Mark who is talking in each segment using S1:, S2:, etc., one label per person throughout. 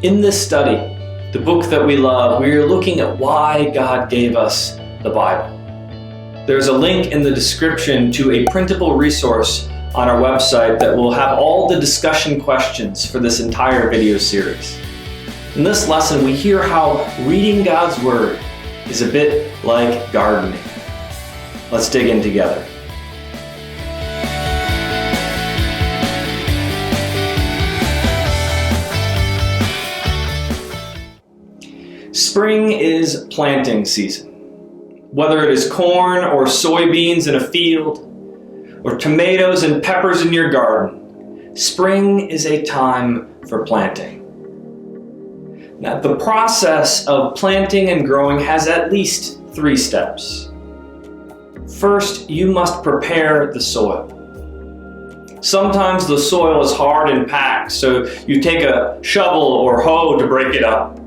S1: In this study, the book that we love, we are looking at why God gave us the Bible. There's a link in the description to a printable resource on our website that will have all the discussion questions for this entire video series. In this lesson, we hear how reading God's Word is a bit like gardening. Let's dig in together. Spring is planting season. Whether it is corn or soybeans in a field, or tomatoes and peppers in your garden, spring is a time for planting. Now, the process of planting and growing has at least 3 steps. First, you must prepare the soil. Sometimes the soil is hard and packed, so you take a shovel or hoe to break it up.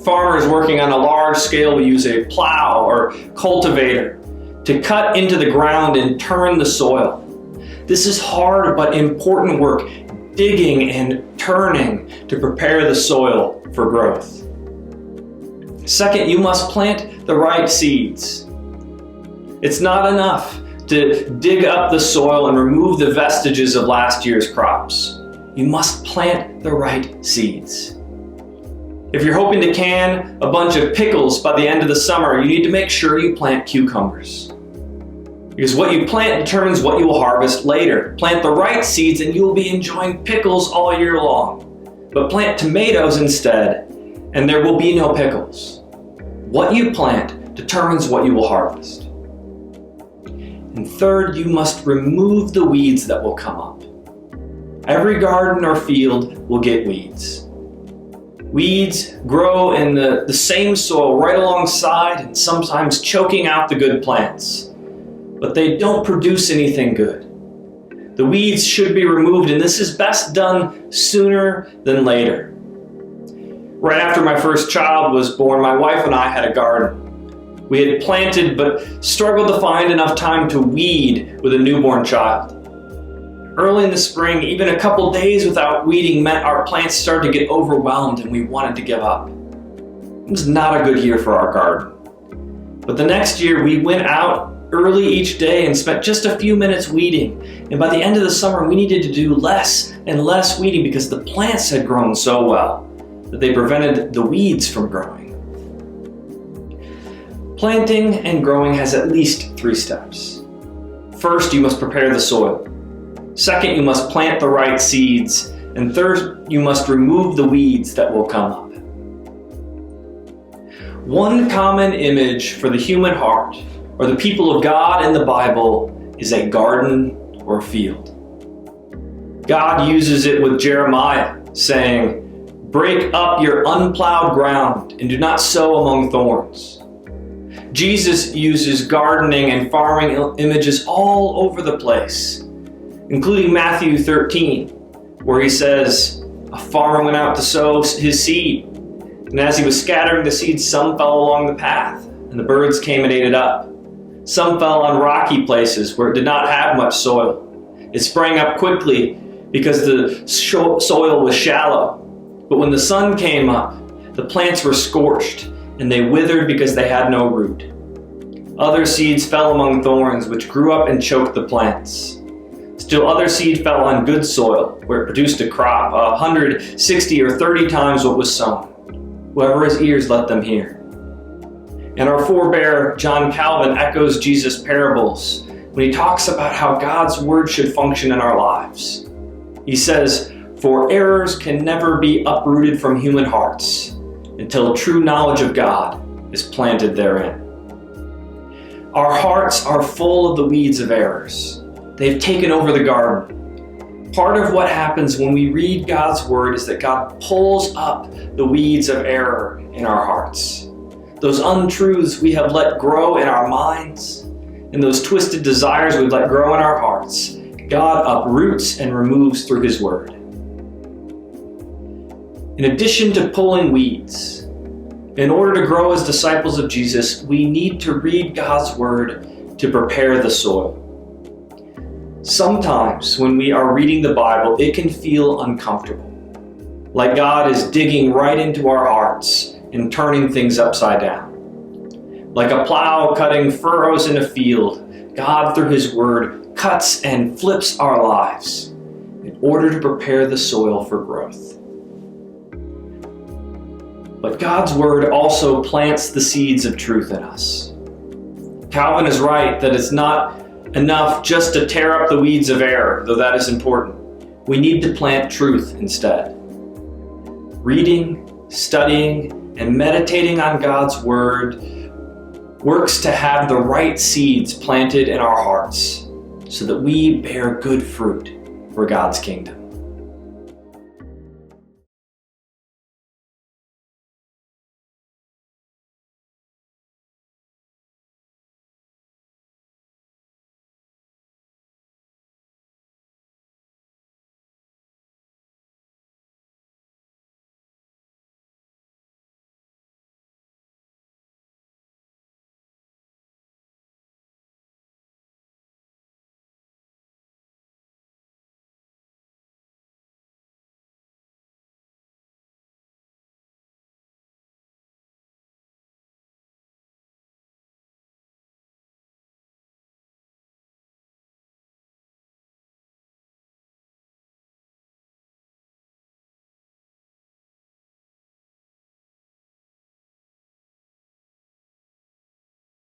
S1: Farmers working on a large scale will use a plow or cultivator to cut into the ground and turn the soil. This is hard but important work, digging and turning to prepare the soil for growth. Second, you must plant the right seeds. It's not enough to dig up the soil and remove the vestiges of last year's crops. You must plant the right seeds. If you're hoping to can a bunch of pickles by the end of the summer, you need to make sure you plant cucumbers. Because what you plant determines what you will harvest later. Plant the right seeds and you will be enjoying pickles all year long. But plant tomatoes instead, and there will be no pickles. What you plant determines what you will harvest. And third, you must remove the weeds that will come up. Every garden or field will get weeds. Weeds grow in the same soil right alongside and sometimes choking out the good plants. But they don't produce anything good. The weeds should be removed, and this is best done sooner than later. Right after my first child was born, my wife and I had a garden. We had planted but struggled to find enough time to weed with a newborn child. Early in the spring, even a couple days without weeding meant our plants started to get overwhelmed and we wanted to give up. It was not a good year for our garden. But the next year, we went out early each day and spent just a few minutes weeding. And by the end of the summer, we needed to do less and less weeding because the plants had grown so well that they prevented the weeds from growing. Planting and growing has at least 3 steps. First, you must prepare the soil. Second, you must plant the right seeds. And third, you must remove the weeds that will come up. One common image for the human heart, or the people of God in the Bible, is a garden or field. God uses it with Jeremiah, saying, "Break up your unplowed ground and do not sow among thorns." Jesus uses gardening and farming images all over the place, including Matthew 13, where he says, "A farmer went out to sow his seed, and as he was scattering the seeds, some fell along the path, and the birds came and ate it up. Some fell on rocky places where it did not have much soil. It sprang up quickly because the soil was shallow. But when the sun came up, the plants were scorched, and they withered because they had no root. Other seeds fell among thorns, which grew up and choked the plants. Still other seed fell on good soil, where it produced a crop, 160 or 30 times what was sown. Whoever has ears, let them hear." And our forebear, John Calvin, echoes Jesus' parables when he talks about how God's Word should function in our lives. He says, "For errors can never be uprooted from human hearts until true knowledge of God is planted therein." Our hearts are full of the weeds of errors. They've taken over the garden. Part of what happens when we read God's Word is that God pulls up the weeds of error in our hearts. Those untruths we have let grow in our minds, and those twisted desires we've let grow in our hearts, God uproots and removes through His Word. In addition to pulling weeds, in order to grow as disciples of Jesus, we need to read God's Word to prepare the soil. Sometimes when we are reading the Bible, it can feel uncomfortable. like God is digging right into our hearts and turning things upside down. Like a plow cutting furrows in a field, God, through His Word, cuts and flips our lives in order to prepare the soil for growth. But God's Word also plants the seeds of truth in us. Calvin is right that it's not enough just to tear up the weeds of error, though that is important. We need to plant truth instead. Reading, studying, and meditating on God's Word works to have the right seeds planted in our hearts so that we bear good fruit for God's kingdom.